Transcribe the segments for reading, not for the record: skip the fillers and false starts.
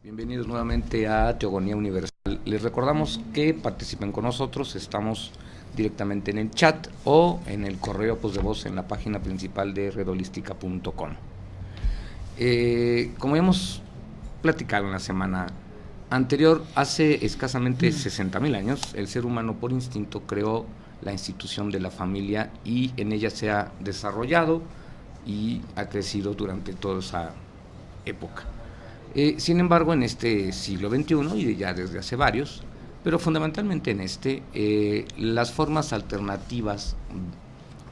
Bienvenidos nuevamente a Teogonía Universal. Les recordamos que participen con nosotros, estamos directamente en el chat o en el correo de voz en la página principal de redholística.com. Como hemos platicado en la semana anterior, hace escasamente 60,000 años, el ser humano por instinto creó la institución de la familia y en ella se ha desarrollado y ha crecido durante toda esa época. Sin embargo, en este siglo XXI, y ya desde hace varios, pero fundamentalmente en las formas alternativas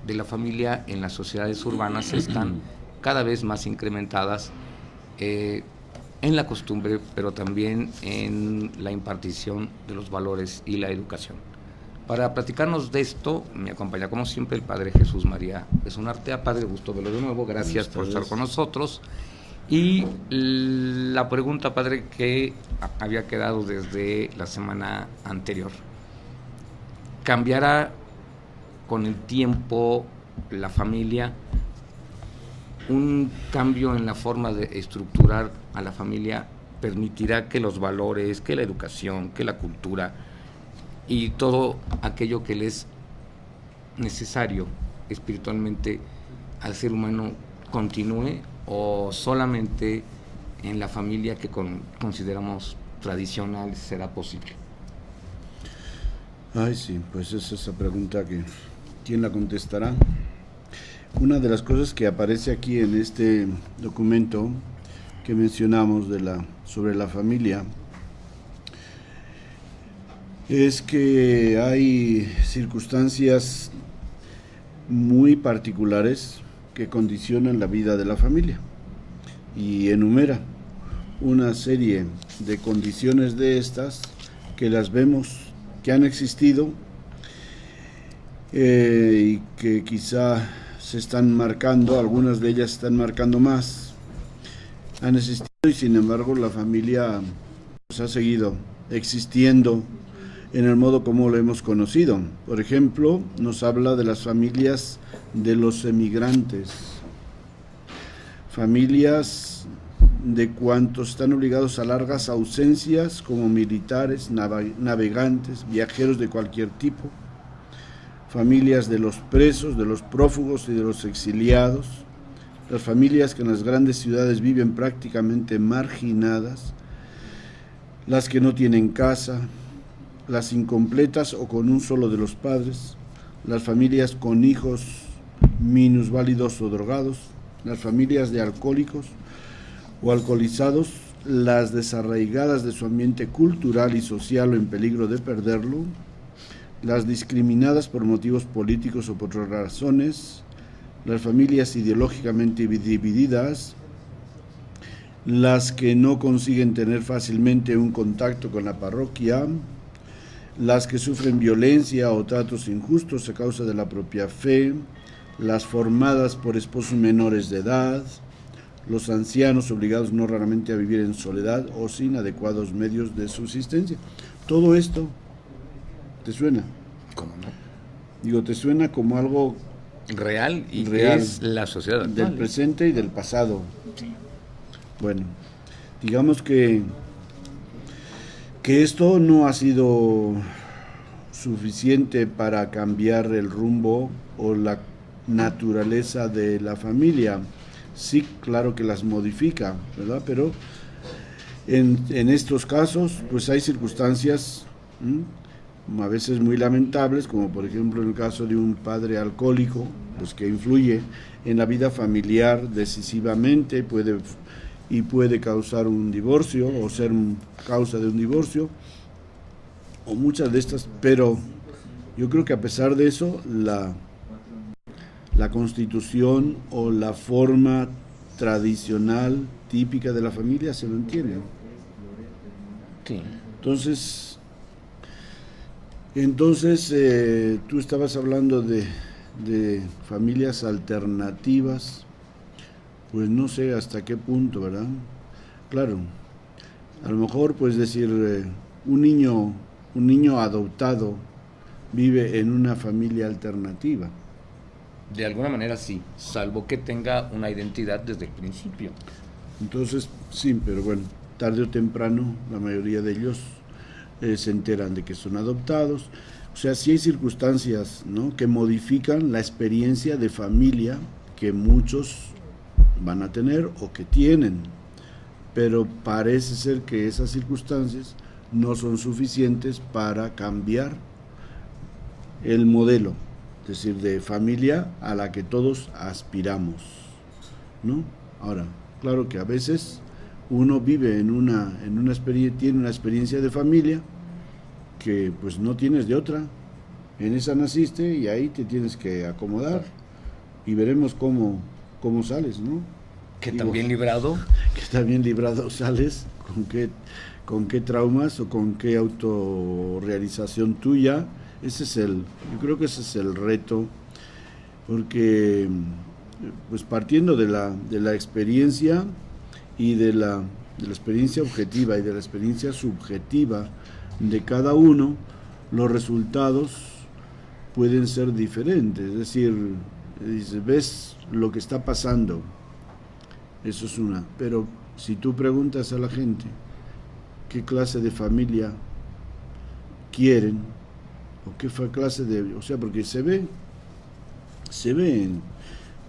de la familia en las sociedades urbanas están cada vez más incrementadas en la costumbre, pero también en la impartición de los valores y la educación. Para platicarnos de esto, me acompaña como siempre el Padre Jesús María Besunartea. Padre, gusto verlo de nuevo, gracias por estar con nosotros. Y la pregunta, Padre, que había quedado desde la semana anterior: ¿cambiará con el tiempo la familia? ¿Un cambio en la forma de estructurar a la familia permitirá que los valores, que la educación, que la cultura y todo aquello que le es necesario espiritualmente al ser humano continúe, o solamente en la familia que consideramos tradicional será posible? Ay, sí, pues es esa pregunta que ¿quién la contestará? Una de las cosas que aparece aquí en este documento que mencionamos sobre la familia es que hay circunstancias muy particulares que condicionan la vida de la familia y enumera una serie de condiciones de estas que las vemos que han existido y que quizá se están marcando, algunas de ellas se están marcando más, han existido y sin embargo la familia pues, ha seguido existiendo en el modo como lo hemos conocido. Por ejemplo, nos habla de las familias de los emigrantes, familias de cuantos están obligados a largas ausencias como militares, navegantes, viajeros de cualquier tipo, familias de los presos, de los prófugos y de los exiliados, las familias que en las grandes ciudades viven prácticamente marginadas, las que no tienen casa, las incompletas o con un solo de los padres, las familias con hijos minusválidos o drogados, las familias de alcohólicos o alcoholizados, las desarraigadas de su ambiente cultural y social o en peligro de perderlo, las discriminadas por motivos políticos o por otras razones, las familias ideológicamente divididas, las que no consiguen tener fácilmente un contacto con la parroquia, las que sufren violencia o tratos injustos a causa de la propia fe, las formadas por esposos menores de edad, los ancianos obligados no raramente a vivir en soledad o sin adecuados medios de subsistencia. Todo esto, ¿te suena? ¿Cómo no? Digo, ¿te suena como algo real y real, que es la sociedad actual, del presente y del pasado? Sí. Bueno, digamos que esto no ha sido suficiente para cambiar el rumbo o la naturaleza de la familia. Sí, claro que las modifica, ¿verdad? Pero en estos casos, pues hay circunstancias a veces muy lamentables, como por ejemplo en el caso de un padre alcohólico, pues que influye en la vida familiar decisivamente, puede causar un divorcio o ser causa de un divorcio, o muchas de estas, pero yo creo que a pesar de eso, la constitución o la forma tradicional, típica de la familia, se mantiene. Sí. Entonces tú estabas hablando de familias alternativas, pues no sé hasta qué punto, ¿verdad? Claro, a lo mejor pues decir, un niño adoptado vive en una familia alternativa. De alguna manera sí, salvo que tenga una identidad desde el principio. Entonces, sí, pero bueno, tarde o temprano la mayoría de ellos se enteran de que son adoptados. O sea, sí hay circunstancias, ¿no?, que modifican la experiencia de familia que muchos van a tener o que tienen, pero parece ser que esas circunstancias no son suficientes para cambiar el modelo, es decir, de familia a la que todos aspiramos, ¿no? Ahora, claro que a veces uno vive en una tiene una experiencia de familia que pues no tienes de otra, en esa naciste y ahí te tienes que acomodar y veremos cómo sales, ¿no? Que también librado. Que también librado sales, con qué traumas o con qué autorrealización tuya. Yo creo que ese es el reto, porque pues partiendo de la experiencia y de la experiencia objetiva y de la experiencia subjetiva de cada uno, los resultados pueden ser diferentes. Es decir, ves lo que está pasando, eso es una, pero si tú preguntas a la gente qué clase de familia quieren o qué clase de, o sea, porque se ve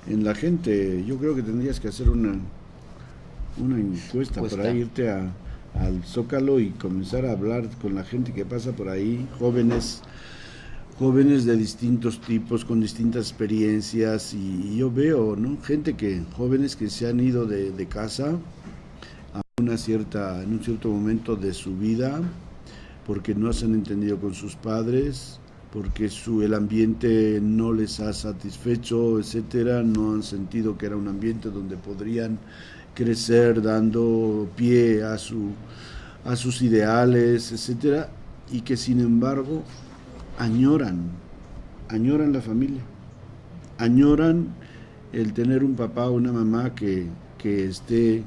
en la gente. Yo creo que tendrías que hacer una encuesta por ahí, irte al Zócalo y comenzar a hablar con la gente que pasa por ahí, jóvenes de distintos tipos, con distintas experiencias, y yo veo, ¿no?, jóvenes que se han ido de casa en un cierto momento de su vida, porque no se han entendido con sus padres, porque el ambiente no les ha satisfecho, etcétera, no han sentido que era un ambiente donde podrían crecer dando pie a sus ideales, etcétera, y que sin embargo añoran la familia, añoran el tener un papá o una mamá que esté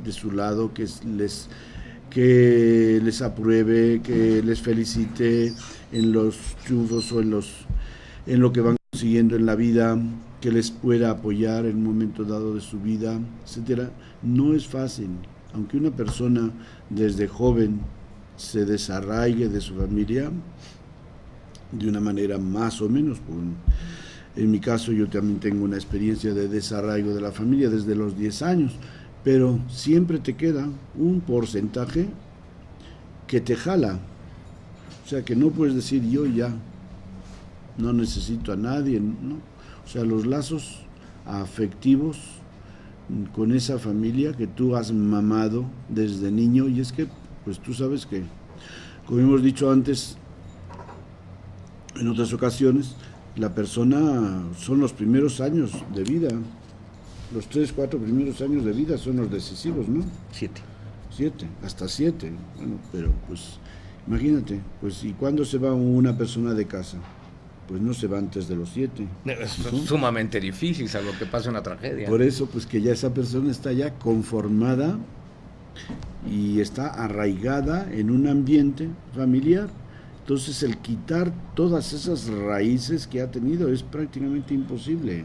de su lado, que les apruebe, que les felicite en los triunfos o en lo que van consiguiendo en la vida, que les pueda apoyar en un momento dado de su vida, etcétera. No es fácil, aunque una persona desde joven se desarraigue de su familia de una manera más o menos. En mi caso, yo también tengo una experiencia de desarraigo de la familia desde los 10 años, pero siempre te queda un porcentaje que te jala. O sea, que no puedes decir yo ya no necesito a nadie, ¿no? O sea, los lazos afectivos con esa familia que tú has mamado desde niño, y es que, pues tú sabes que, como hemos dicho antes, en otras ocasiones, la persona son los primeros años de vida, los 3, 4 primeros años de vida son los decisivos, ¿no? 7, hasta 7, bueno, pero pues imagínate, pues ¿y cuándo se va una persona de casa? Pues no se va antes de los 7. Es sumamente difícil, salvo que pase una tragedia. Por eso, pues que ya esa persona está ya conformada y está arraigada en un ambiente familiar. Entonces el quitar todas esas raíces que ha tenido es prácticamente imposible.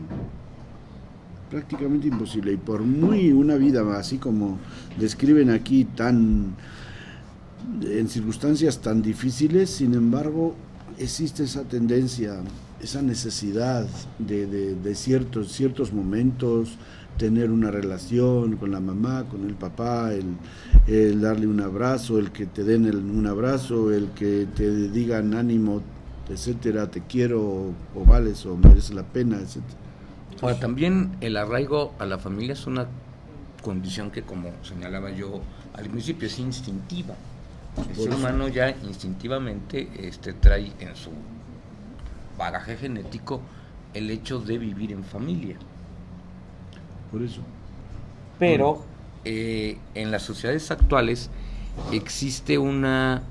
Y por muy una vida así como describen aquí, en circunstancias tan difíciles, sin embargo existe esa tendencia, esa necesidad de ciertos momentos, tener una relación con la mamá, con el papá, el darle un abrazo, el que te den un abrazo, el que te digan ánimo, etcétera, te quiero, o vales, o mereces la pena, etcétera. Ahora, también el arraigo a la familia es una condición que, como señalaba yo al principio, es instintiva. El ser humano ya instintivamente trae en su bagaje genético el hecho de vivir en familia. Por eso. Pero en las sociedades actuales existe una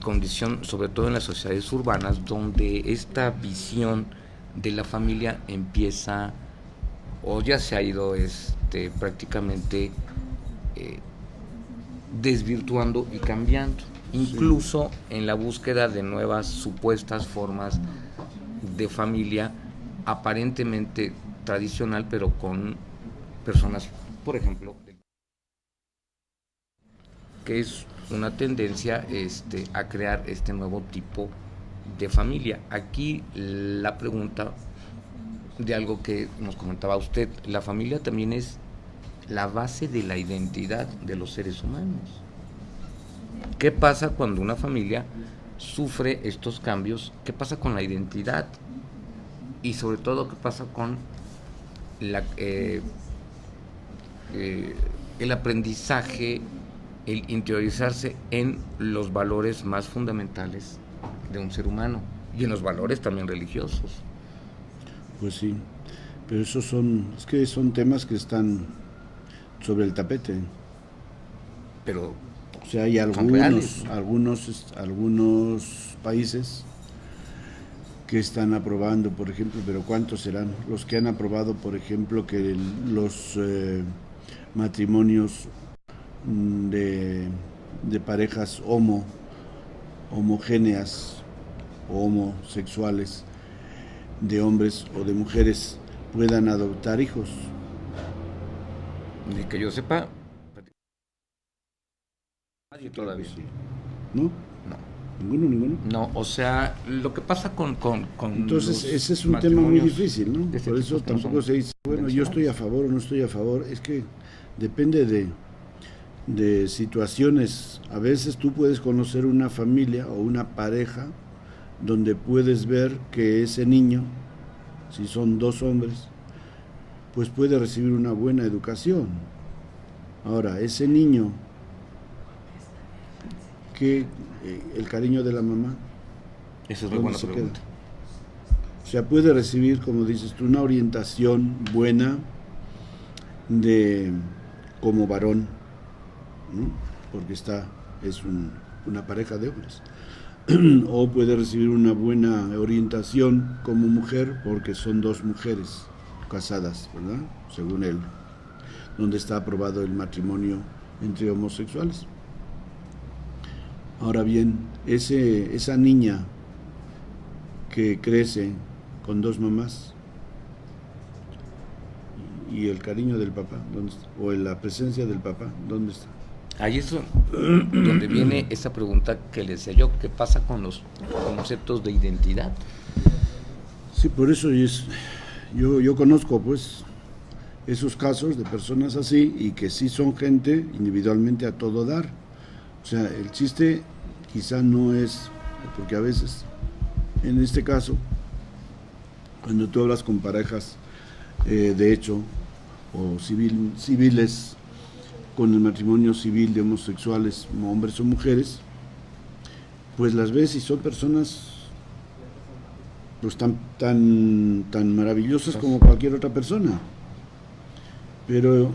condición, sobre todo en las sociedades urbanas, donde esta visión de la familia empieza o ya se ha ido prácticamente desvirtuando y cambiando, incluso en la búsqueda de nuevas supuestas formas de familia aparentemente tradicional, pero con personas, por ejemplo, que es una tendencia a crear este nuevo tipo de familia. Aquí la pregunta de algo que nos comentaba usted, la familia también es la base de la identidad de los seres humanos. ¿Qué pasa cuando una familia sufre estos cambios? ¿Qué pasa con la identidad? Y sobre todo, ¿qué pasa con el aprendizaje, el interiorizarse en los valores más fundamentales de un ser humano y en los valores también religiosos? Pues sí, pero esos son temas que están sobre el tapete. Pero o sea, hay algunos países que están aprobando, por ejemplo, pero ¿cuántos serán? Los que han aprobado, por ejemplo, que los matrimonios de parejas homogéneas o homosexuales, de hombres o de mujeres, puedan adoptar hijos. Ni que yo sepa, nadie todavía. Sí. ¿No? No. Ninguno. No, o sea, lo que pasa con entonces ese es un tema muy difícil, ¿no? Por eso tampoco se dice, bueno, yo estoy a favor o no estoy a favor. Es que depende de situaciones. A veces tú puedes conocer una familia o una pareja donde puedes ver que ese niño, si son dos hombres, pues puede recibir una buena educación. Ahora, ese niño, que el cariño de la mamá, esa es muy buena pregunta. O sea, puede recibir, como dices tú, una orientación buena como varón, ¿no? Porque es una pareja de hombres. O puede recibir una buena orientación como mujer, porque son dos mujeres casadas, ¿verdad? Según él, donde está aprobado el matrimonio entre homosexuales. Ahora bien, esa niña que crece con dos mamás y el cariño del papá, ¿dónde está? O la presencia del papá, ¿dónde está? Ahí es donde viene esa pregunta que le decía yo, ¿qué pasa con los conceptos de identidad? Sí, por eso yo conozco pues esos casos de personas así y que sí son gente individualmente a todo dar. O sea, el chiste quizá no es, porque a veces, en este caso, cuando tú hablas con parejas de hecho o civiles, con el matrimonio civil de homosexuales, hombres o mujeres, pues las ves y son personas pues tan maravillosas como cualquier otra persona. Pero,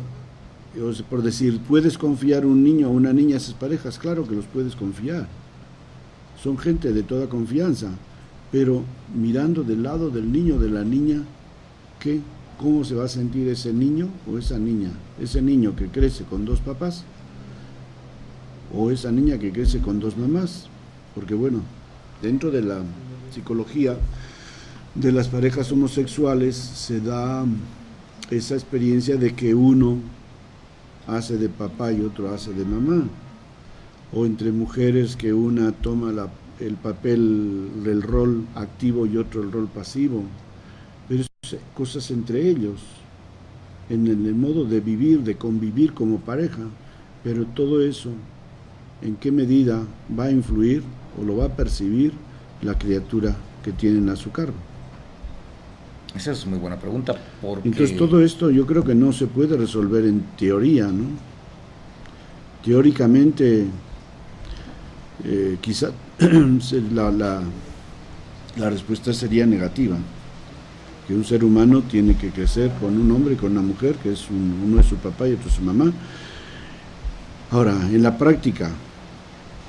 por decir, ¿puedes confiar un niño o una niña a esas parejas? Claro que los puedes confiar. Son gente de toda confianza, pero mirando del lado del niño o de la niña, ¿cómo se va a sentir ese niño o esa niña? Ese niño que crece con dos papás o esa niña que crece con dos mamás. Porque bueno, dentro de la psicología de las parejas homosexuales se da esa experiencia de que uno hace de papá y otro hace de mamá. O entre mujeres que una toma el papel del rol activo y otro el rol pasivo. Pero cosas entre ellos, en el modo de vivir, de convivir como pareja, pero todo eso, ¿en qué medida va a influir o lo va a percibir la criatura que tienen a su cargo? Esa es muy buena pregunta, porque... Entonces todo esto yo creo que no se puede resolver en teoría, ¿no? Teóricamente, quizá la respuesta sería negativa. que un ser humano tiene que crecer con un hombre y con una mujer, que uno es su papá y otro es su mamá. Ahora, en la práctica,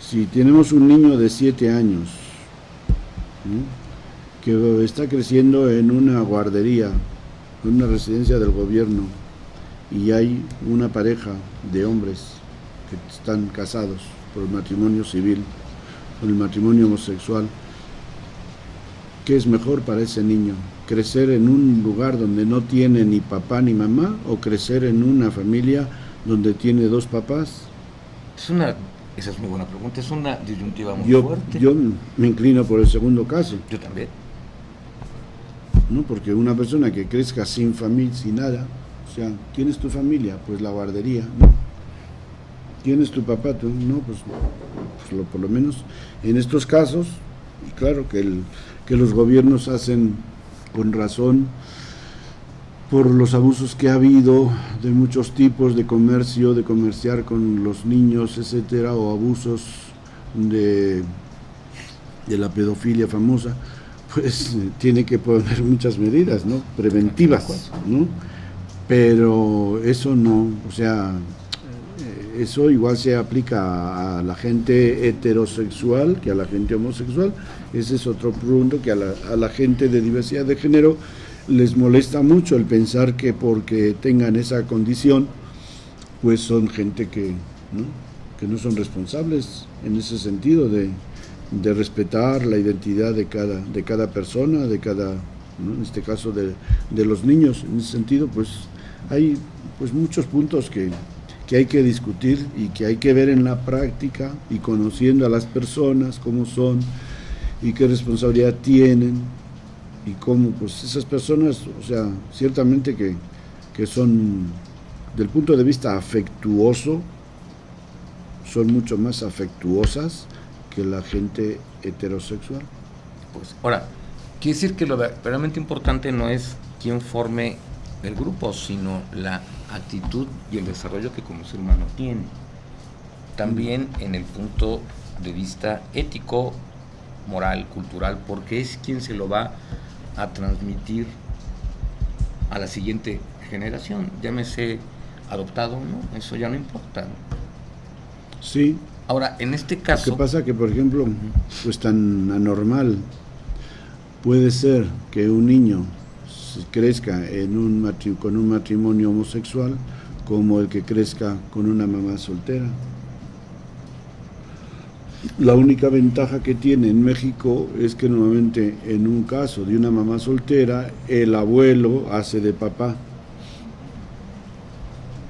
si tenemos un niño de 7 años, ¿no?, que está creciendo en una guardería, en una residencia del gobierno, y hay una pareja de hombres que están casados por el matrimonio civil, por el matrimonio homosexual, ¿qué es mejor para ese niño? ¿Crecer en un lugar donde no tiene ni papá ni mamá, o crecer en una familia donde tiene 2 papás? Esa es muy buena pregunta, es una disyuntiva muy fuerte. Yo me inclino por el segundo caso. Yo también. ¿No? Porque una persona que crezca sin familia, sin nada, o sea, ¿quién es tu familia? Pues la guardería, ¿no? ¿Quién es tu papá? Tú, no, pues por lo menos en estos casos, y claro que los gobiernos hacen con razón por los abusos que ha habido de muchos tipos de comercio, de comerciar con los niños, etcétera, o abusos de la pedofilia famosa, pues tiene que poner muchas medidas, ¿no?, preventivas, ¿no? Pero eso no, o sea, eso igual se aplica a la gente heterosexual que a la gente homosexual. Ese es otro punto, que a la gente de diversidad de género les molesta mucho el pensar que porque tengan esa condición, pues son gente que no son responsables en ese sentido de respetar la identidad de cada persona, ¿no?, en este caso de los niños. En ese sentido, pues hay pues muchos puntos que hay que discutir y que hay que ver en la práctica, y conociendo a las personas cómo son y qué responsabilidad tienen, y cómo pues esas personas, o sea, ciertamente que son, del punto de vista afectuoso, son mucho más afectuosas que la gente heterosexual. Pues ahora, quiere decir que lo verdaderamente importante no es quién forme el grupo, sino la actitud y el desarrollo que como ser humano tiene. También en el punto de vista ético, moral, cultural, porque es quien se lo va a transmitir a la siguiente generación, llámese adoptado o no, eso ya no importa. Sí. Ahora, en este caso... Lo que pasa que, por ejemplo, pues tan anormal puede ser que un niño crezca con un matrimonio homosexual, como el que crezca con una mamá soltera. La única ventaja que tiene en México es que normalmente en un caso de una mamá soltera, el abuelo hace de papá.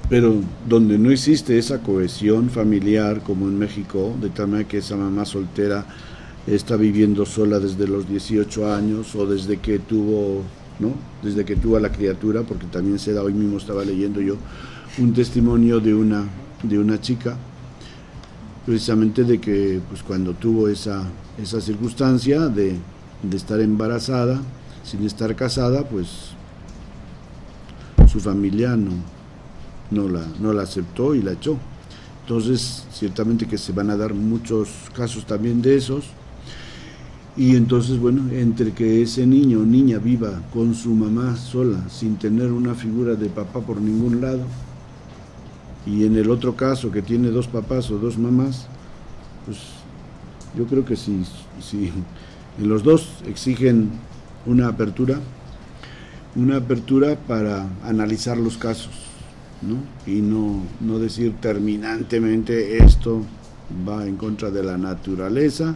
Pero donde no existe esa cohesión familiar como en México, de tal manera que esa mamá soltera está viviendo sola desde los 18 años o desde que tuvo, ¿no?, desde que tuvo a la criatura, porque también se da, hoy mismo estaba leyendo yo un testimonio de una chica, precisamente de que pues cuando tuvo esa circunstancia de estar embarazada sin estar casada, pues su familia no la aceptó y la echó. Entonces, ciertamente que se van a dar muchos casos también de esos, y entonces, bueno, entre que ese niño o niña viva con su mamá sola, sin tener una figura de papá por ningún lado, y en el otro caso que tiene 2 papás o 2 mamás, pues yo creo que si en los dos exigen una apertura para analizar los casos, ¿no? Y no decir terminantemente esto va en contra de la naturaleza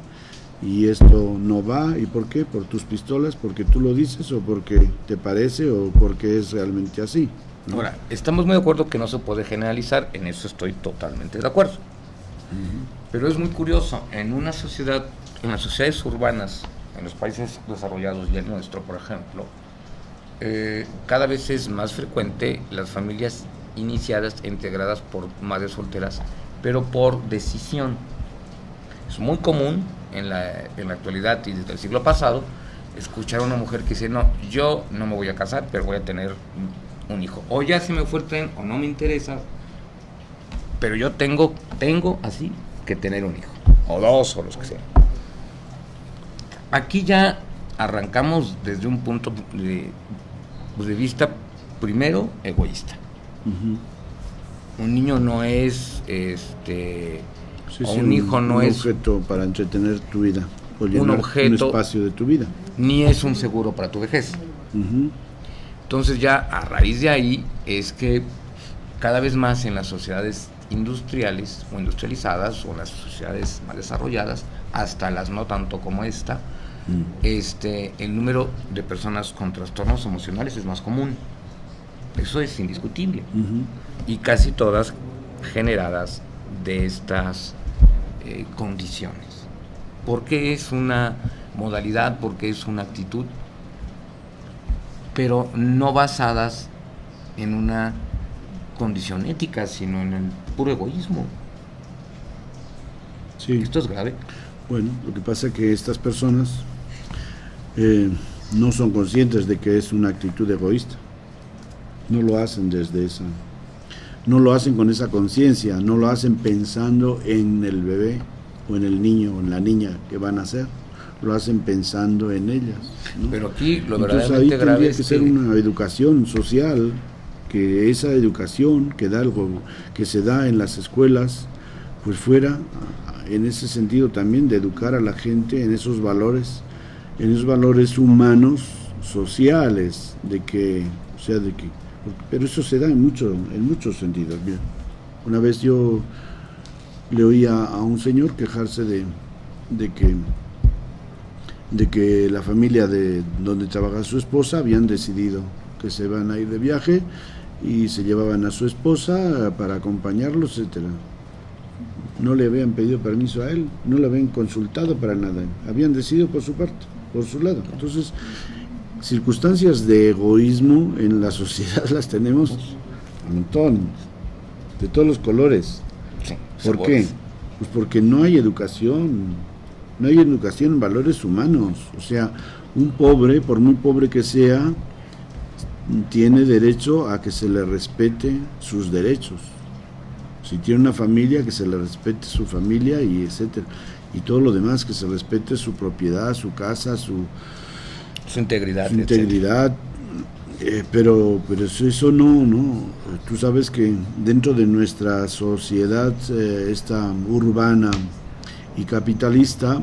y esto no va. ¿Y por qué? Por tus pistolas, porque tú lo dices, o porque te parece, o porque es realmente así, ¿no? Ahora, estamos muy de acuerdo que no se puede generalizar, en eso estoy totalmente de acuerdo. Pero es muy curioso, en las sociedades urbanas, en los países desarrollados y el nuestro, por ejemplo, cada vez es más frecuente las familias iniciadas e integradas por madres solteras, pero por decisión. Es muy común en la actualidad y desde el siglo pasado escuchar a una mujer que dice: no, yo no me voy a casar, pero voy a tener un hijo, o ya se me fue el tren, o no me interesa, pero yo tengo así que tener un hijo, o 2, o los que sean. Aquí ya arrancamos desde un punto de vista, primero, egoísta. Un niño no es, un hijo no es un objeto para entretener tu vida, o llenar un objeto, un espacio de tu vida. Ni es un seguro para tu vejez. Entonces ya a raíz de ahí es que cada vez más en las sociedades industriales o industrializadas, o en las sociedades más desarrolladas, hasta las no tanto como esta, el número de personas con trastornos emocionales es más común. Eso es indiscutible. Y casi todas generadas de estas condiciones. Porque es una modalidad, porque es una actitud, pero no basadas en una condición ética, sino en el puro egoísmo. Sí. Esto es grave. Bueno, lo que pasa es que estas personas no son conscientes de que es una actitud egoísta. No lo hacen no lo hacen con esa conciencia, no lo hacen pensando en el bebé o en el niño o en la niña que van a ser, lo hacen pensando en ellas, ¿no? Pero aquí lo entonces verdaderamente ahí grave tendría es que ser una educación social, que esa educación que se da en las escuelas, pues fuera en ese sentido también de educar a la gente en esos valores humanos, sociales, pero eso se da en muchos sentidos. Mira, una vez yo le oía a un señor quejarse de que la familia de donde trabaja su esposa habían decidido que se van a ir de viaje y se llevaban a su esposa para acompañarlos, etcétera. No le habían pedido permiso a él, no le habían consultado para nada, habían decidido por su parte, por su lado. Entonces, circunstancias de egoísmo en la sociedad las tenemos un montón, de todos los colores. Sí, ¿Por qué? Pues porque no hay educación en valores humanos. O sea, un pobre, por muy pobre que sea, tiene derecho a que se le respete sus derechos. Si tiene una familia, que se le respete su familia, y etcétera. Y todo lo demás, que se respete su propiedad, su casa, su integridad. Pero eso no. Tú sabes que dentro de nuestra sociedad esta urbana y capitalista,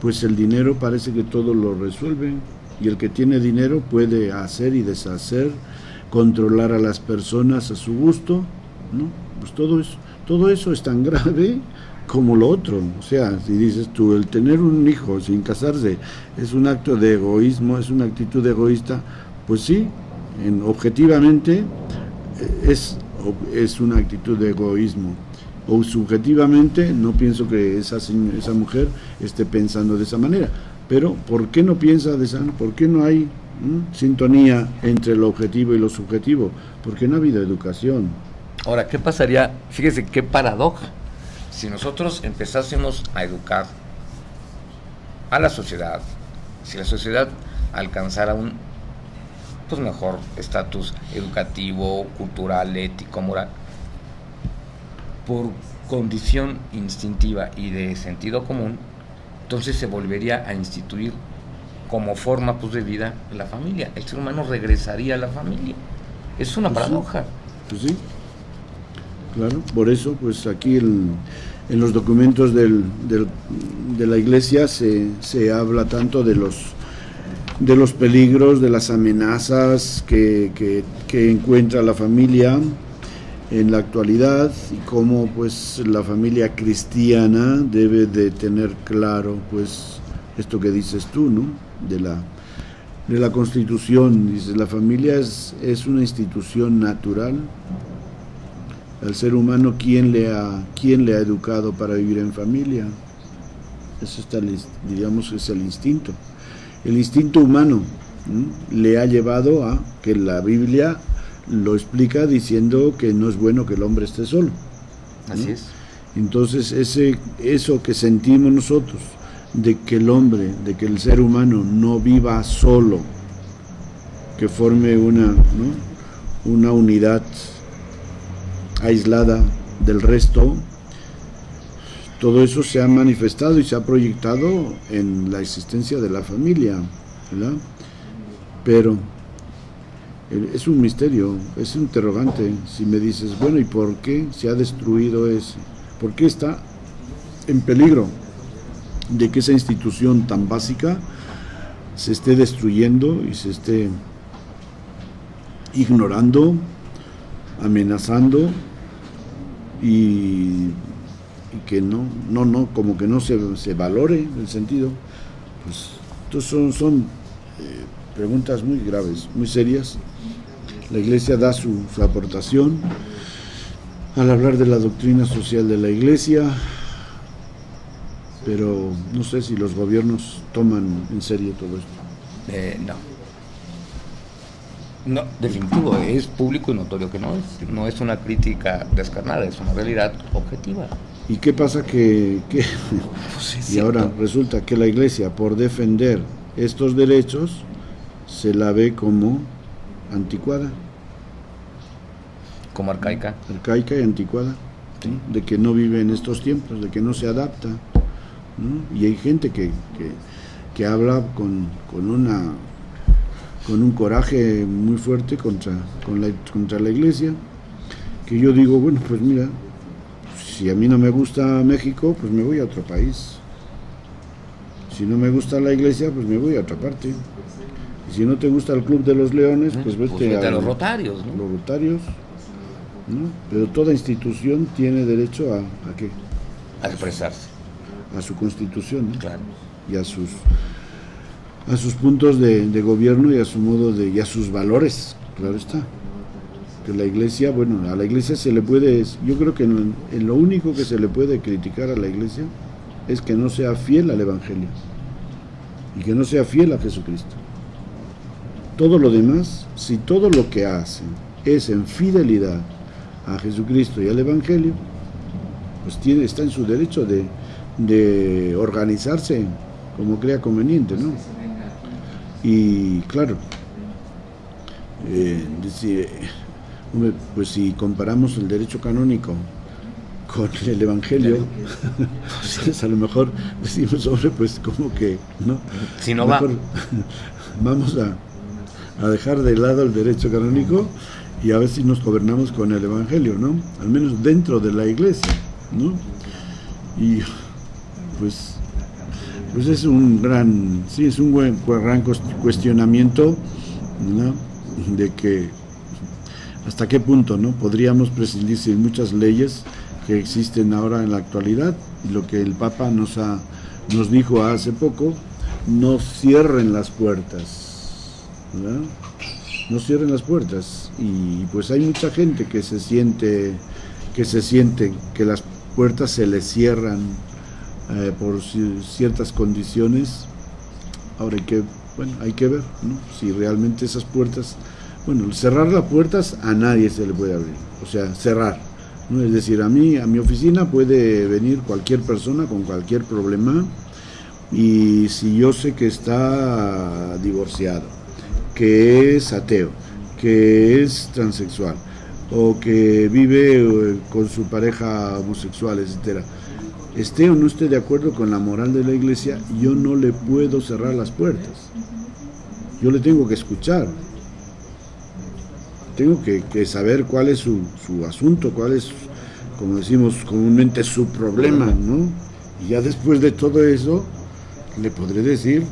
pues el dinero parece que todo lo resuelve, y el que tiene dinero puede hacer y deshacer, controlar a las personas a su gusto, ¿no? Pues todo eso es tan grave como lo otro. O sea, si dices tú, el tener un hijo sin casarse es un acto de egoísmo, es una actitud egoísta, pues sí, objetivamente es una actitud de egoísmo. O subjetivamente no pienso que esa mujer esté pensando de esa manera. Pero ¿por qué no piensa de esa manera? ¿Por qué no hay sintonía entre lo objetivo y lo subjetivo? Porque no ha habido educación. Ahora, ¿qué pasaría? Fíjese qué paradoja. Si nosotros empezásemos a educar a la sociedad, si la sociedad alcanzara un mejor estatus educativo, cultural, ético, moral, por condición instintiva y de sentido común, entonces se volvería a instituir como forma de vida la familia. El ser humano regresaría a la familia. Es una paradoja. Pues sí. Claro, por eso, pues aquí en los documentos de la Iglesia se habla tanto de los peligros, de las amenazas que encuentra la familia en la actualidad, y cómo pues la familia cristiana debe de tener claro pues esto que dices tú, ¿no? De la Constitución. Dices, la familia es una institución natural. Al ser humano, ¿quién le ha educado para vivir en familia? Eso diríamos, es el instinto. El instinto humano le ha llevado a que la Biblia lo explica diciendo que no es bueno que el hombre esté solo, ¿no? Así es. Entonces, eso que sentimos nosotros, de que el ser humano no viva solo, que forme una unidad aislada del resto, todo eso se ha manifestado y se ha proyectado en la existencia de la familia, ¿verdad? Pero Es un misterio, es un interrogante. Si me dices, bueno, ¿y por qué se ha destruido ese? ¿Por qué está en peligro de que esa institución tan básica se esté destruyendo y se esté ignorando, amenazando y que no, como que no se valore el sentido? Pues entonces son preguntas muy graves, muy serias. La Iglesia da su aportación al hablar de la doctrina social de la Iglesia, pero no sé si los gobiernos toman en serio todo esto. No, definitivo, es público y notorio que no es una crítica descarnada, es una realidad objetiva. ¿Y qué pasa pues y ahora resulta que la Iglesia, por defender estos derechos, se la ve como anticuada? Como arcaica. Arcaica y anticuada, ¿sí? De que no vive en estos tiempos, de que no se adapta, ¿no? Y hay gente que habla con un coraje muy fuerte contra la Iglesia, que yo digo, bueno, pues mira, si a mí no me gusta México, pues me voy a otro país. Si no me gusta la Iglesia, pues me voy a otra parte. Y si no te gusta el Club de los Leones, pues vete a los Rotarios, ¿no? Los Rotarios, ¿no? Pero toda institución tiene derecho ¿a qué? A expresarse. A su constitución, ¿no? Claro. Y a sus puntos de gobierno y a su modo y a sus valores, claro está. Que la Iglesia, bueno, a la Iglesia se le puede, yo creo que en lo único que se le puede criticar a la Iglesia es que no sea fiel al Evangelio y que no sea fiel a Jesucristo. Todo lo demás, si todo lo que hacen es en fidelidad a Jesucristo y al Evangelio, pues está en su derecho de organizarse como crea conveniente, ¿no? Y claro, pues si comparamos el derecho canónico con el Evangelio, pues a lo mejor decimos, hombre, pues como que, ¿no? Si no va. Vamos a dejar de lado el derecho canónico y a ver si nos gobernamos con el Evangelio, ¿no? Al menos dentro de la Iglesia, ¿no? Y pues es un gran cuestionamiento, ¿no? De que hasta qué punto, ¿no? Podríamos prescindir de muchas leyes que existen ahora en la actualidad, y lo que el Papa nos dijo hace poco: no cierren las puertas, ¿verdad? No cierren las puertas. Y pues hay mucha gente que se siente que las puertas se les cierran por ciertas condiciones. Ahora hay que ver, ¿no? Si realmente esas puertas, cerrar las puertas a nadie se le puede abrir, o sea, cerrar, ¿no? Es decir, a mi oficina puede venir cualquier persona con cualquier problema, y si yo sé que está divorciado, que es ateo, que es transexual, o que vive con su pareja homosexual, etcétera, esté o no esté de acuerdo con la moral de la Iglesia, yo no le puedo cerrar las puertas. Yo le tengo que escuchar. Tengo que saber cuál es su asunto, cuál es, como decimos comúnmente, su problema, ¿no? Y ya después de todo eso, le podré decir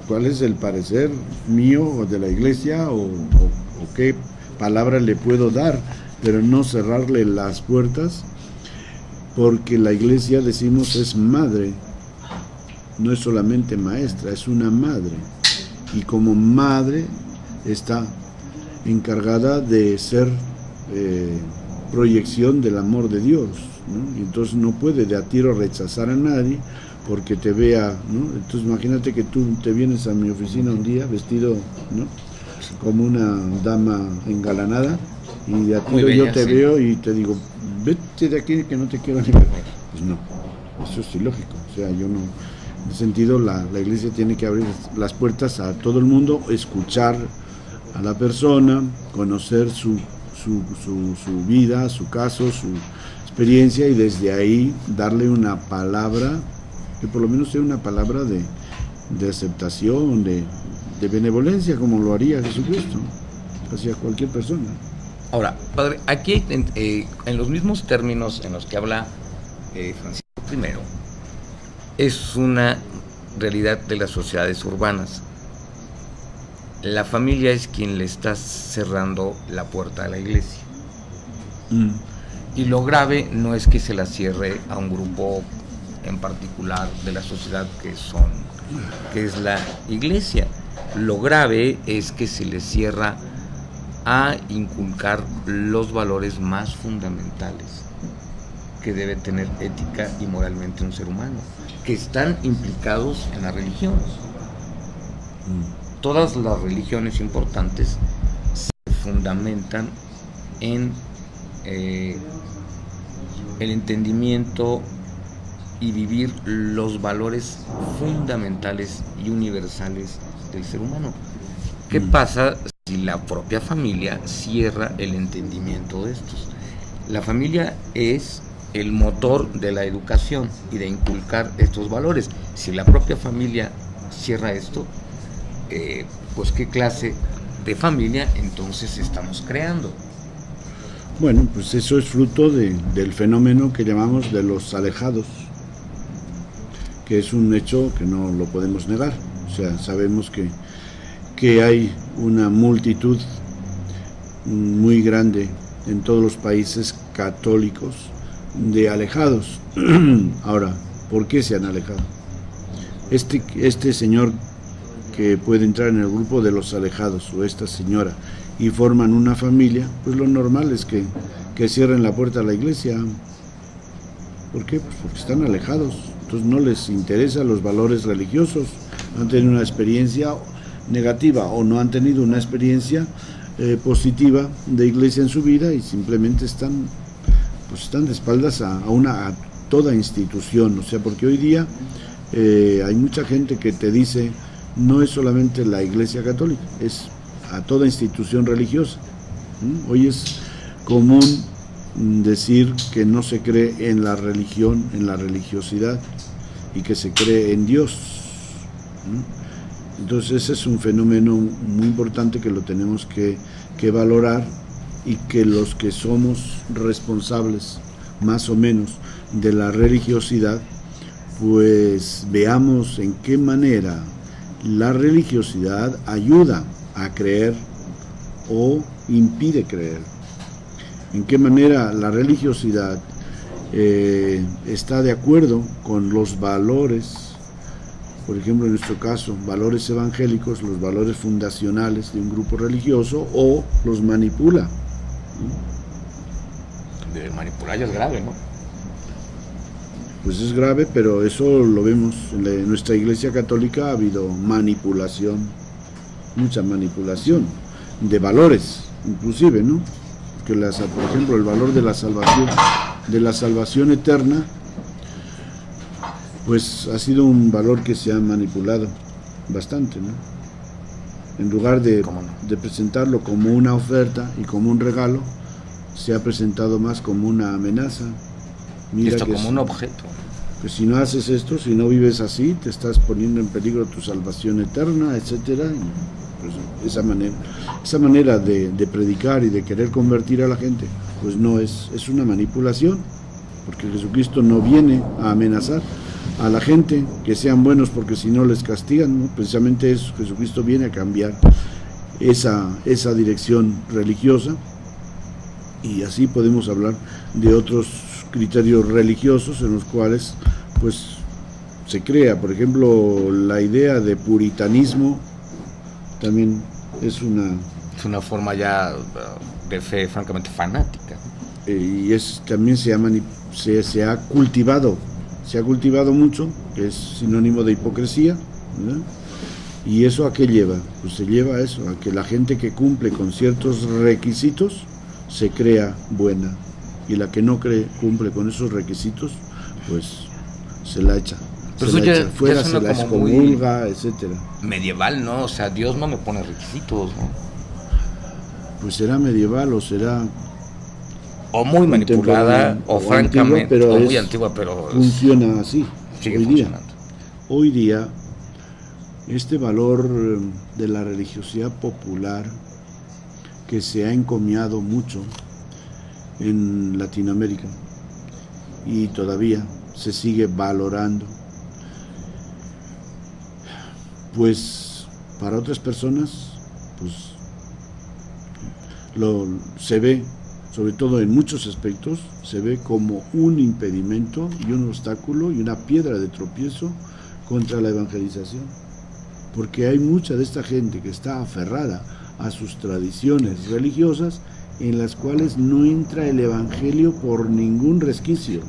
cuál es el parecer mío o de la Iglesia, o qué palabra le puedo dar, pero no cerrarle las puertas, porque la Iglesia, decimos, es madre, no es solamente maestra, es una madre, y como madre está encargada de ser proyección del amor de Dios, ¿no? Y entonces no puede de a tiro rechazar a nadie porque te vea, ¿no? Entonces imagínate que tú te vienes a mi oficina un día vestido, ¿no?, como una dama engalanada, y de a tiro yo te veo y te digo, vete de aquí que no te quiero ni ver. Pues no, eso es ilógico. O sea, yo no, en ese sentido la Iglesia tiene que abrir las puertas a todo el mundo, escuchar a la persona, conocer su vida, su caso, su experiencia, y desde ahí darle una palabra, que por lo menos sea una palabra de aceptación, de benevolencia, como lo haría Jesucristo. hacia cualquier persona. Ahora, padre, aquí en los mismos términos en los que habla Francisco I, es una realidad de las sociedades urbanas. La familia es quien le está cerrando la puerta a la iglesia. Y lo grave no es que se la cierre a un grupo en particular de la sociedad que es la iglesia. Lo grave es que se le cierra a inculcar los valores más fundamentales que debe tener ética y moralmente un ser humano, que están implicados en la religión. Todas las religiones importantes se fundamentan en el entendimiento y vivir los valores fundamentales y universales del ser humano. ¿Qué pasa si la propia familia cierra el entendimiento de estos? La familia es el motor de la educación y de inculcar estos valores. Si la propia familia cierra esto, pues qué clase de familia entonces estamos creando. Bueno, pues eso es fruto del fenómeno que llamamos de los alejados, que es un hecho que no lo podemos negar. O sea, sabemos que hay una multitud muy grande en todos los países católicos de alejados. Ahora, ¿por qué se han alejado? Este señor que puede entrar en el grupo de los alejados, o esta señora, y forman una familia, pues lo normal es que cierren la puerta a la iglesia. ¿Por qué? Pues porque están alejados, entonces no les interesan los valores religiosos, han tenido una experiencia negativa o no han tenido una experiencia positiva de iglesia en su vida y simplemente están de espaldas a toda institución. O sea, porque hoy día hay mucha gente que te dice, no es solamente la iglesia católica, es a toda institución religiosa. Hoy es común decir que no se cree en la religión, en la religiosidad, y que se cree en Dios. Entonces ese es un fenómeno muy importante que lo tenemos que valorar, y que los que somos responsables más o menos de la religiosidad, pues veamos en qué manera la religiosidad ayuda a creer o impide creer, en qué manera la religiosidad está de acuerdo con los valores, por ejemplo en nuestro caso, valores evangélicos, los valores fundacionales de un grupo religioso, o los manipula. De manipular ya es grave, ¿no? Pues es grave, pero eso lo vemos en nuestra iglesia católica. Ha habido manipulación, mucha manipulación de valores, inclusive, ¿no? Que por ejemplo, el valor de la salvación eterna, pues ha sido un valor que se ha manipulado bastante, ¿no? En lugar de presentarlo como una oferta y como un regalo, se ha presentado más como una amenaza. Mira, esto como un objeto. Que si no haces esto, si no vives así, te estás poniendo en peligro tu salvación eterna, etcétera. Y pues esa manera de predicar y de querer convertir a la gente, pues no es una manipulación, porque Jesucristo no viene a amenazar a la gente que sean buenos porque si no les castigan, ¿no? Precisamente eso, Jesucristo viene a cambiar esa dirección religiosa. Y así podemos hablar de otros criterios religiosos en los cuales pues se crea, por ejemplo, la idea de puritanismo también es una forma ya de fe francamente fanática. Y también se ha cultivado mucho, que es sinónimo de hipocresía, ¿verdad? ¿Y eso a qué lleva? Pues se lleva a eso, a que la gente que cumple con ciertos requisitos se crea buena, y la que no cumple con esos requisitos, pues se la echa. Pero se la echa fuera, se la excomulga, etcétera. Medieval, ¿no? O sea, Dios no me pone requisitos, ¿no? Pues será medieval o será... O muy manipulada, o francamente, antigua, o muy antigua, pero... Funciona así, sigue funcionando. Hoy día, este valor de la religiosidad popular, que se ha encomiado mucho en Latinoamérica y todavía se sigue valorando. Pues para otras personas, pues se ve, sobre todo en muchos aspectos, se ve como un impedimento y un obstáculo y una piedra de tropiezo contra la evangelización, porque hay mucha de esta gente que está aferrada a sus tradiciones religiosas en las cuales no entra el evangelio por ningún resquicio.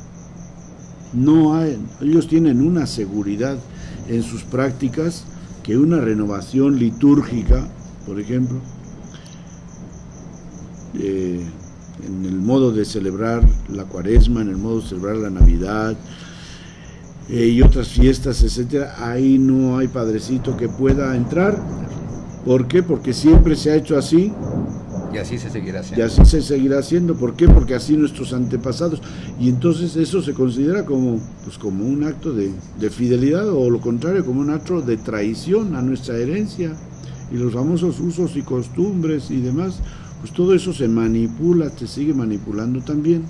Ellos tienen una seguridad en sus prácticas que una renovación litúrgica, por ejemplo, en el modo de celebrar la Cuaresma, en el modo de celebrar la Navidad y otras fiestas, etcétera, ahí no hay padrecito que pueda entrar. ¿Por qué? Porque siempre se ha hecho así. Y así se seguirá haciendo. Y así se seguirá haciendo. ¿Por qué? Porque así nuestros antepasados. Y entonces eso se considera como un acto de fidelidad, o lo contrario, como un acto de traición a nuestra herencia. Y los famosos usos y costumbres y demás, pues todo eso se manipula, se sigue manipulando también,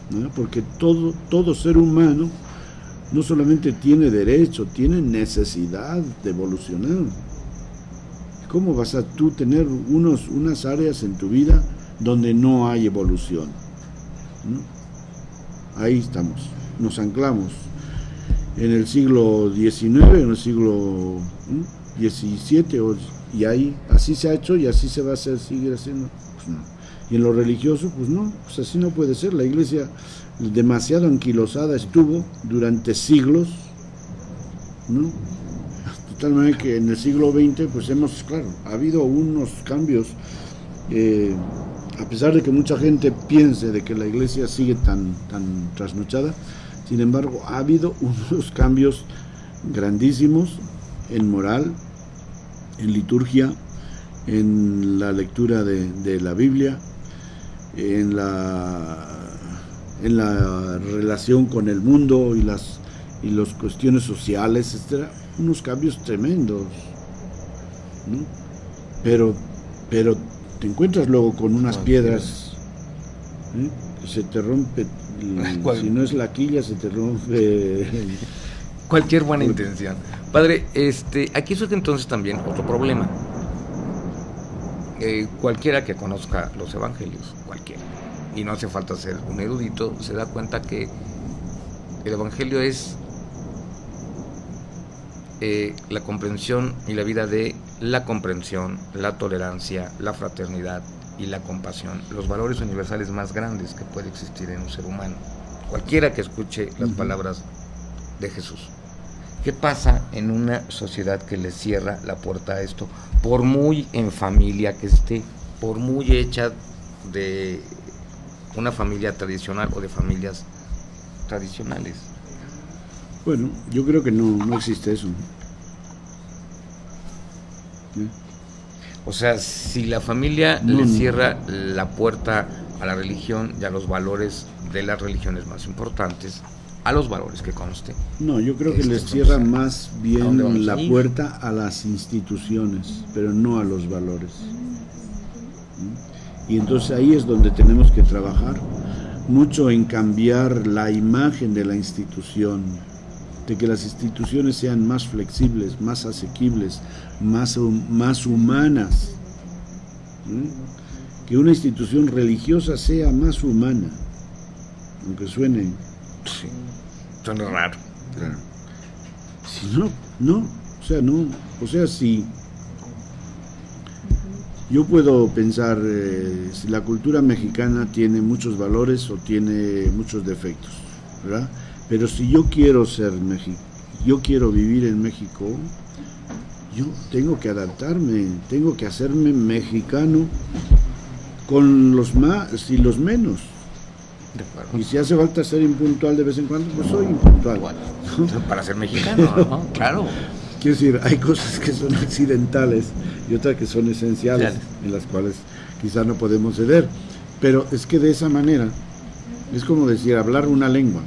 ¿no? Porque todo ser humano no solamente tiene derecho, tiene necesidad de evolucionar. ¿Cómo vas a tú tener unas áreas en tu vida donde no hay evolución? ¿No? Ahí estamos, nos anclamos en el siglo XIX, en el siglo XVII, y ahí así se ha hecho y así se va a hacer, seguir haciendo. Pues no. Y en lo religioso, pues no, pues así no puede ser. La iglesia demasiado anquilosada estuvo durante siglos, ¿no? De tal manera que en el siglo XX, pues ha habido unos cambios, a pesar de que mucha gente piense de que la iglesia sigue tan trasnochada, sin embargo, ha habido unos cambios grandísimos en moral, en liturgia, en la lectura de la Biblia, en la relación con el mundo y las cuestiones sociales, etcétera. Unos cambios tremendos, ¿no? Pero te encuentras luego con unas piedras, que se te rompe, si no es la quilla, se te rompe cualquier buena intención. Padre, aquí surge entonces también otro problema. Cualquiera que conozca los evangelios, cualquiera, y no hace falta ser un erudito, se da cuenta que el evangelio es la comprensión y la vida de la comprensión, la tolerancia, la fraternidad y la compasión, los valores universales más grandes que puede existir en un ser humano. Cualquiera que escuche las palabras de Jesús. ¿Qué pasa en una sociedad que le cierra la puerta a esto? Por muy en familia que esté, por muy hecha de una familia tradicional o de familias tradicionales. Bueno, yo creo que no existe eso. O sea, si la familia le cierra la puerta a la religión y a los valores de las religiones más importantes, a los valores que conste. No, yo creo que les cierra más bien la puerta a las instituciones, pero no a los valores. Y entonces ahí es donde tenemos que trabajar mucho en cambiar la imagen de la institución, de que las instituciones sean más flexibles, más asequibles, más humanas. Que una institución religiosa sea más humana, aunque suene... Sí. Suena raro. Claro. Si si yo puedo pensar si la cultura mexicana tiene muchos valores o tiene muchos defectos, ¿verdad? Pero si yo quiero ser yo quiero vivir en México, yo tengo que adaptarme, tengo que hacerme mexicano con los más y los menos. Y si hace falta ser impuntual de vez en cuando, pues soy impuntual. Bueno, para ser mexicano, ¿no? Claro. Quiero decir, hay cosas que son accidentales y otras que son esenciales, en las cuales quizás no podemos ceder. Pero es que de esa manera, es como decir, hablar una lengua.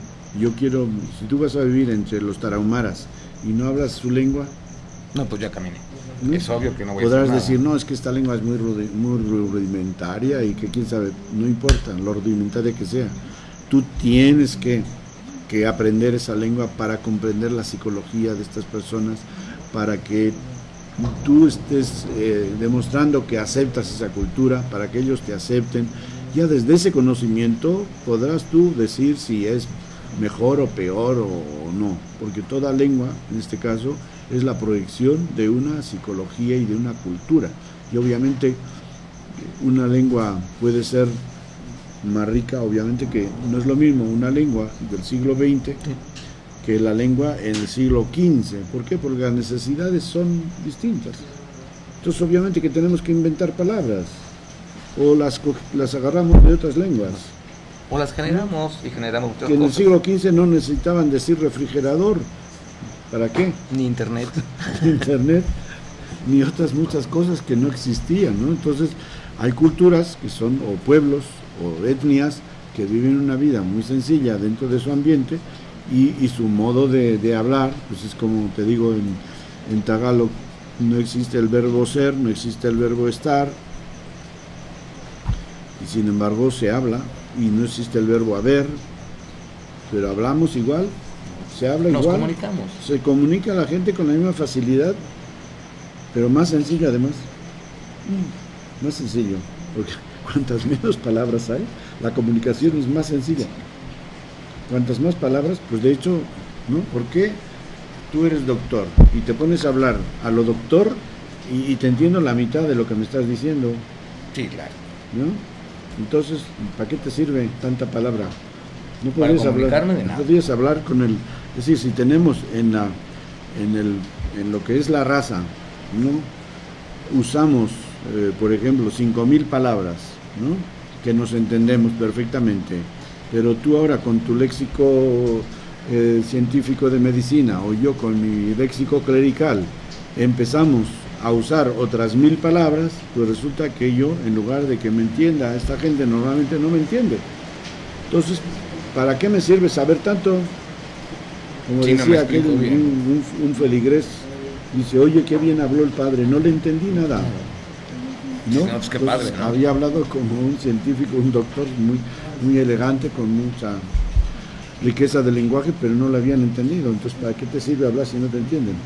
Si tú vas a vivir entre los tarahumaras y no hablas su lengua, No, pues ya caminé. ¿No? Es obvio que no voy a Podrás hacer nada. decir, no, es que esta lengua es muy rudimentaria y que quién sabe, no importa lo rudimentaria que sea. Tú tienes que aprender esa lengua para comprender la psicología de estas personas, para que tú estés demostrando que aceptas esa cultura, para que ellos te acepten. Ya desde ese conocimiento podrás tú decir si es mejor o peor o no, porque toda lengua, en este caso, es la proyección de una psicología y de una cultura. Y obviamente una lengua puede ser más rica, obviamente que no es lo mismo una lengua del siglo XX que la lengua en el siglo XV. ¿Por qué? Porque las necesidades son distintas. Entonces obviamente que tenemos que inventar palabras o las agarramos de otras lenguas. O las generamos y generamos otras Que en el cosas. siglo XV no necesitaban decir refrigerador. ¿Para qué? Ni internet. Internet, ni otras muchas cosas que no existían, ¿no? Entonces, hay culturas que son, o pueblos, o etnias, que viven una vida muy sencilla dentro de su ambiente, y su modo de hablar, pues es como te digo, en Tagalog no existe el verbo ser, no existe el verbo estar, y sin embargo se habla, y no existe el verbo haber, pero hablamos igual. Se habla Nos igual, comunicamos. se comunica a la gente con la misma facilidad, pero más sencillo además. Más sencillo, porque cuantas menos palabras hay, la comunicación es más sencilla. Cuantas más palabras, pues de hecho, ¿no? ¿Por qué tú eres doctor y te pones a hablar a lo doctor y te entiendo la mitad de lo que me estás diciendo, Sí, claro. ¿no? Entonces, ¿para qué te sirve tanta palabra? No Para podrías comunicarme hablar, de nada. podrías hablar con el, es decir, si tenemos en lo que es la raza, ¿no? Usamos, por ejemplo, 5.000 palabras, ¿no? Que nos entendemos perfectamente, pero tú ahora con tu léxico científico de medicina o yo con mi léxico clerical empezamos a usar otras 1.000 palabras, pues resulta que yo, en lugar de que me entienda, esta gente normalmente no me entiende. Entonces, ¿para qué me sirve saber tanto? Como Sí, no me decía aquel, explico bien. un feligrés, dice, oye, qué bien habló el padre, no le entendí nada. ¿No? No, pues qué Entonces, padre, ¿no? había hablado como un científico, un doctor muy, muy elegante, con mucha riqueza de lenguaje, pero no lo habían entendido. Entonces, ¿para qué te sirve hablar si no te entienden?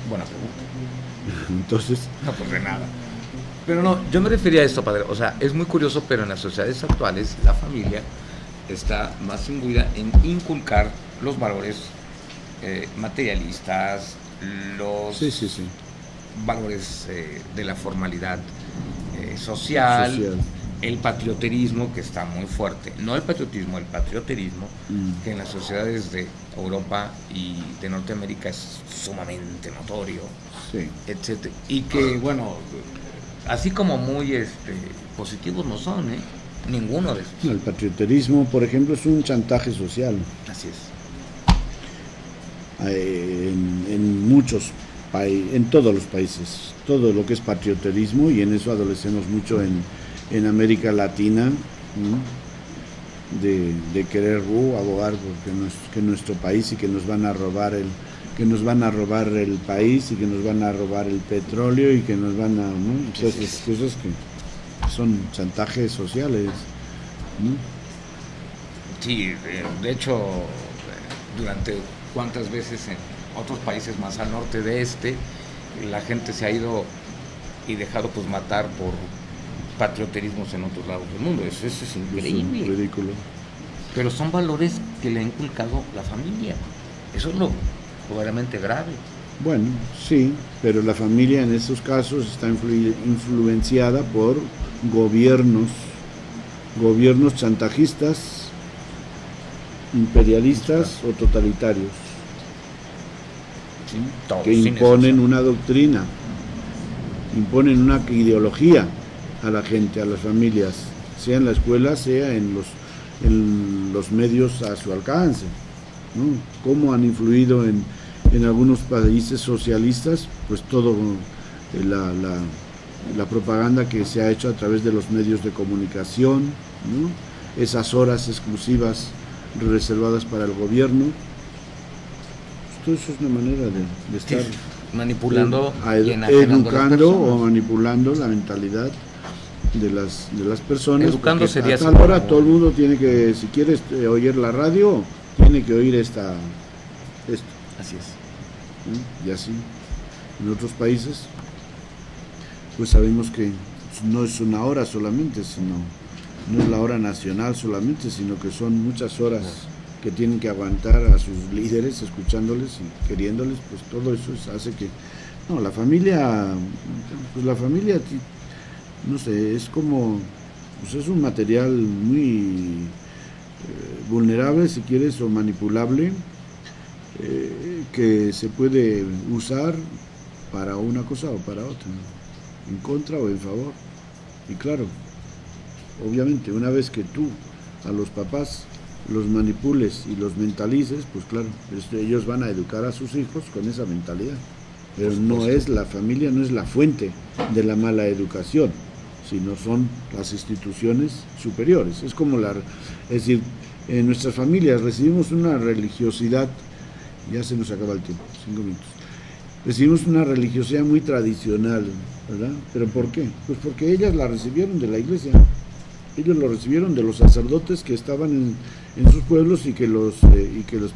Buena pregunta. Entonces, No, pues de nada. Pero no, yo me refería a esto, padre. O sea, es muy curioso, pero en las sociedades actuales la familia está más imbuida en inculcar los valores materialistas, los sí. valores de la formalidad social, el patrioterismo que está muy fuerte. No el patriotismo, que en las sociedades de Europa y de Norteamérica es sumamente notorio, Sí. etcétera. Y que, bueno, así como muy positivos no son, ninguno de esos. El patrioterismo, por ejemplo, es un chantaje social. Así es. En muchos países, en todos los países, todo lo que es patrioterismo, y en eso adolecemos mucho en América Latina, ¿no? de querer abogar porque nuestro país y que nos van a robar el país y que nos van a robar el petróleo y que nos van a, ¿no? O sea, esas cosas que son chantajes sociales, ¿no? Sí, de hecho, durante cuántas veces en otros países más al norte de la gente se ha ido y dejado pues matar por patrioterismos en otros lados del mundo. Eso es increíble. Es ridículo. Pero son valores que le ha inculcado la familia. Eso es lo verdaderamente grave. Bueno, sí, pero la familia en esos casos está influenciada por gobiernos chantajistas, imperialistas o totalitarios, Sí, todos, que sin imponen excepción. una doctrina, imponen una ideología a la gente, a las familias, sea en la escuela, sea en los medios a su alcance, ¿no? Cómo han influido en algunos países socialistas, pues todo la propaganda que se ha hecho a través de los medios de comunicación, ¿no? Esas horas exclusivas reservadas para el gobierno. Todo eso es una manera de estar manipulando y enajenando educando o manipulando la mentalidad de las personas. Educando sería a tal hora todo el mundo tiene que, si quieres oír la radio, tiene que oír esto. Así es. Y así, en otros países, pues sabemos que no es una hora solamente, sino no es la hora nacional solamente, sino que son muchas horas que tienen que aguantar a sus líderes, escuchándoles y queriéndoles, pues todo eso hace que, no, la familia, no sé, es como, pues es un material muy vulnerable, si quieres, o manipulable, que se puede usar para una cosa o para otra, ¿no? En contra o en favor. Y claro, obviamente, una vez que tú a los papás los manipules y los mentalices, pues claro, ellos van a educar a sus hijos con esa mentalidad. Pero no es la familia, no es la fuente de la mala educación, sino son las instituciones superiores. Es como es decir, en nuestras familias recibimos una religiosidad, ya se nos acaba el tiempo, 5 minutos. Recibimos una religiosidad muy tradicional, ¿verdad? ¿Pero por qué? Pues porque ellas la recibieron de la iglesia. Ellos lo recibieron de los sacerdotes que estaban en sus pueblos y que los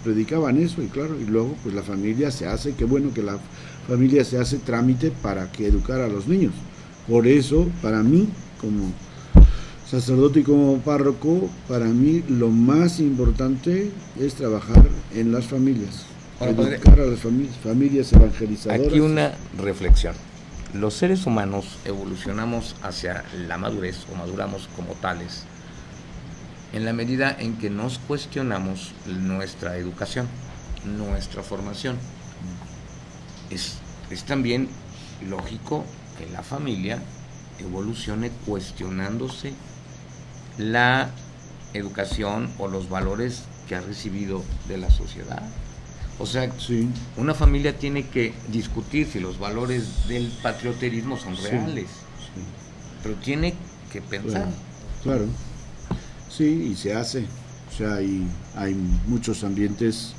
predicaban eso, y claro, y luego pues la familia se hace, qué bueno que la familia se hace trámite para que educar a los niños. Por eso, para mí, como sacerdote y como párroco, para mí lo más importante es trabajar en las familias, educar a las familias evangelizadoras. Aquí una reflexión. Los seres humanos evolucionamos hacia la madurez o maduramos como tales en la medida en que nos cuestionamos nuestra educación, nuestra formación. Es también lógico que la familia evolucione cuestionándose la educación o los valores que ha recibido de la sociedad. O sea, sí, una familia tiene que discutir si los valores del patrioterismo son reales, sí. Pero tiene que pensar. Claro. Sí, y se hace. O sea, hay muchos ambientes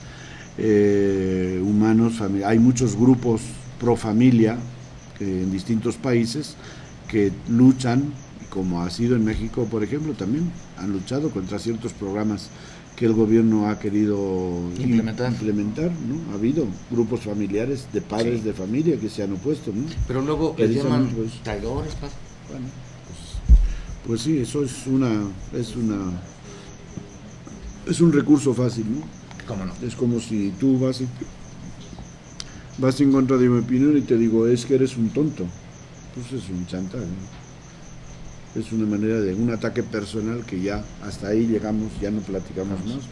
humanos, hay muchos grupos pro familia en distintos países que luchan, como ha sido en México, por ejemplo, también han luchado contra ciertos programas que el gobierno ha querido implementar, ¿no? Ha habido grupos familiares de padres de familia que se han opuesto, ¿no? Pero luego les llaman traidores, padre. Bueno, pues sí, eso es un recurso fácil, ¿no? ¿Cómo no? Es como si tú vas en contra de mi opinión y te digo, es que eres un tonto. Pues es un chantaje, ¿no? Es una manera de un ataque personal que ya hasta ahí llegamos, ya no platicamos más.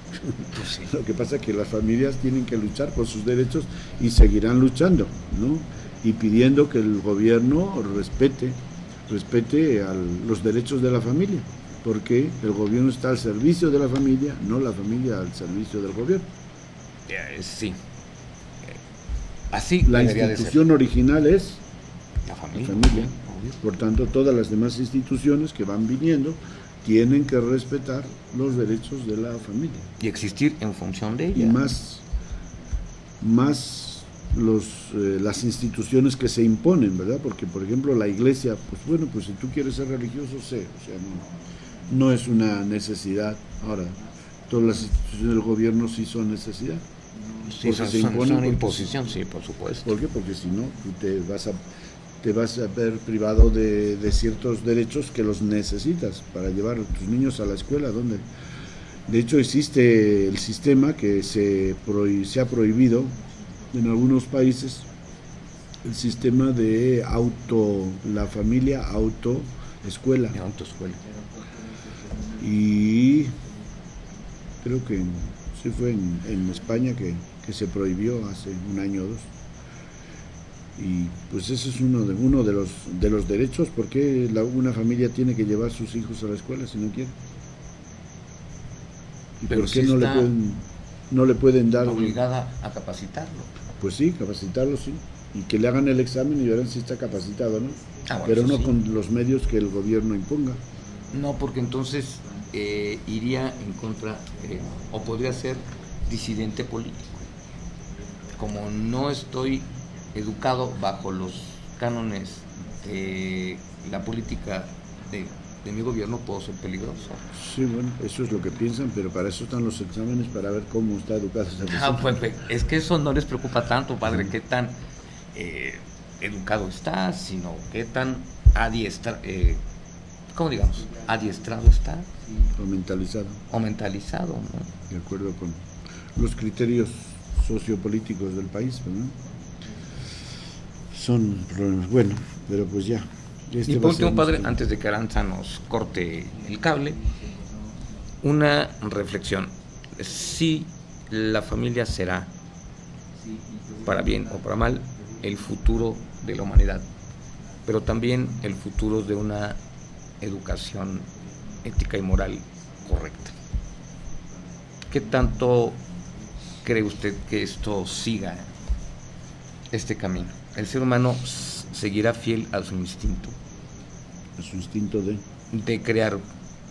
Pues sí. Lo que pasa es que las familias tienen que luchar por sus derechos y seguirán luchando, ¿no? Y pidiendo que el gobierno respete los derechos de la familia, porque el gobierno está al servicio de la familia, no la familia al servicio del gobierno. Sí. Así la institución original es la familia. Por tanto, todas las demás instituciones que van viniendo tienen que respetar los derechos de la familia. Y existir en función de ella. Y más las instituciones que se imponen, ¿verdad? Porque, por ejemplo, la iglesia, pues bueno, pues si tú quieres ser religioso, sé. O sea, no es una necesidad. Ahora, todas las instituciones del gobierno sí son necesidad. Sí, son imposición, sí, por supuesto. ¿Por qué? Porque si no, tú te vas a ver privado de ciertos derechos que los necesitas para llevar a tus niños a la escuela, donde de hecho existe el sistema que se ha prohibido en algunos países, el sistema de la familia autoescuela. Y creo que sí fue en España que se prohibió hace un año o dos. Y pues ese es uno de los derechos. ¿Por qué una familia tiene que llevar sus hijos a la escuela si no quiere? ¿Y por qué no le pueden dar obligada a capacitarlo? Pues sí, capacitarlo, sí, y que le hagan el examen y verán si está capacitado, ¿no? Pero no con los medios que el gobierno imponga. No, porque entonces iría en contra o podría ser disidente político. Como no estoy educado bajo los cánones de la política de mi gobierno, puedo ser peligroso. Sí, bueno, eso es lo que piensan, pero para eso están los exámenes, para ver cómo está educado esa persona. Pues, es que eso no les preocupa tanto, padre, qué tan educado está, sino qué tan adiestrado está. O mentalizado, ¿no? De acuerdo con los criterios sociopolíticos del país, ¿no? Son problemas. Bueno, pero pues ya. Y por último, padre, antes de que Arantxa nos corte el cable, una reflexión. Si la familia será, para bien o para mal, el futuro de la humanidad, pero también el futuro de una educación ética y moral correcta. ¿Qué tanto cree usted que esto siga este camino? ¿El ser humano seguirá fiel a su instinto? ¿A su instinto de crear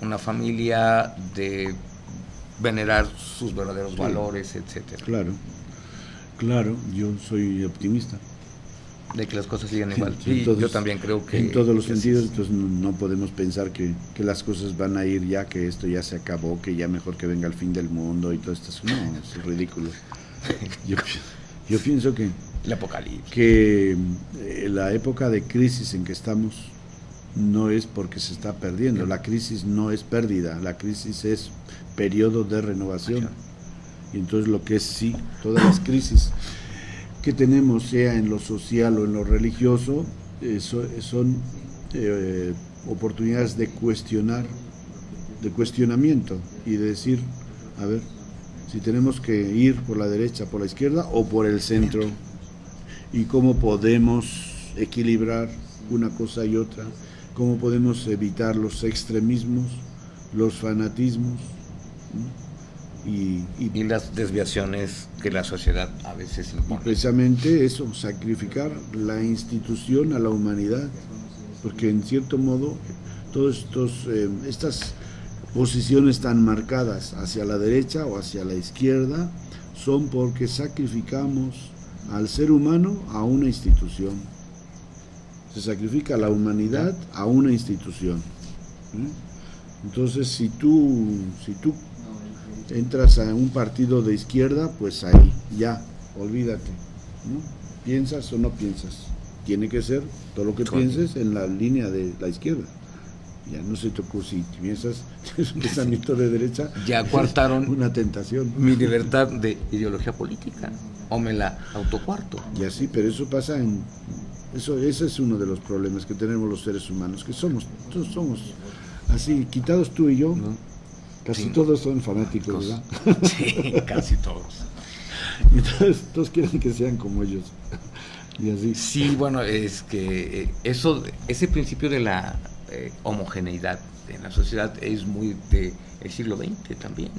una familia, de venerar sus verdaderos valores, etcétera? Claro, yo soy optimista. De que las cosas sigan igual. Yo también creo que... En todos los sentidos, entonces no podemos pensar que las cosas van a ir ya, que esto ya se acabó, que ya mejor que venga el fin del mundo y todo esto. No, es ridículo. Yo pienso que... El apocalipsis. Que la época de crisis en que estamos no es porque se está perdiendo. La crisis no es pérdida, la crisis es periodo de renovación. Y entonces lo que es sí, todas las crisis que tenemos, sea en lo social o en lo religioso, son oportunidades de cuestionar, de cuestionamiento y de decir, a ver, si tenemos que ir por la derecha, por la izquierda o por el centro, y cómo podemos equilibrar una cosa y otra, cómo podemos evitar los extremismos, los fanatismos, ¿no? Y las desviaciones que la sociedad a veces impone. Precisamente eso, sacrificar la institución a la humanidad, porque en cierto modo todas estas posiciones tan marcadas hacia la derecha o hacia la izquierda son porque sacrificamos al ser humano a una institución. Se sacrifica a la humanidad a una institución. Entonces, si tú entras a un partido de izquierda, pues ahí, ya, olvídate, ¿no? ¿Piensas o no piensas? Tiene que ser todo lo que pienses en la línea de la izquierda. Ya no se te ocurre, si piensas es un pensamiento de derecha, ya coartaron una tentación. Mi libertad de ideología política, o me la autocuarto. Y así, pero eso pasa ese es uno de los problemas que tenemos los seres humanos, que todos somos así, quitados tú y yo, ¿no? Casi todos son fanáticos, ¿verdad? Sí, casi todos. Y todos quieren que sean como ellos. Y así. Sí, bueno, es que ese principio de la homogeneidad en la sociedad es muy del siglo XX también,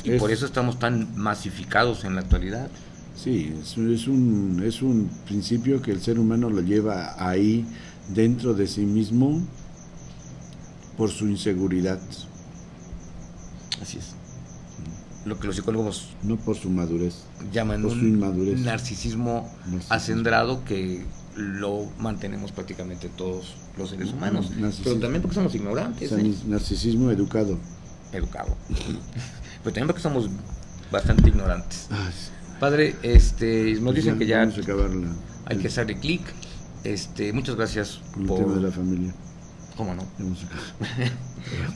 y por eso estamos tan masificados en la actualidad. Sí, es un principio que el ser humano lo lleva ahí dentro de sí mismo por su inseguridad. Así es. Lo que los psicólogos no por su madurez llaman por su inmadurez. Narcisismo acendrado, que lo mantenemos prácticamente todos los seres humanos, pero también porque somos ignorantes. Narcisismo educado. Pero también porque somos bastante ignorantes. Sí. Padre, nos dicen que ya hay que hacerle clic. Muchas gracias por el tema de la familia. ¿Cómo no?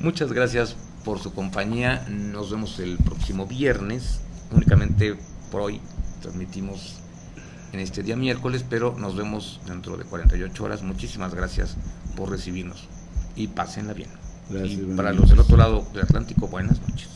Muchas gracias por su compañía. Nos vemos el próximo viernes. Únicamente por hoy transmitimos en este día miércoles, pero nos vemos dentro de 48 horas. Muchísimas gracias por recibirnos y pásenla bien. Gracias, y para los del otro lado del Atlántico, buenas noches.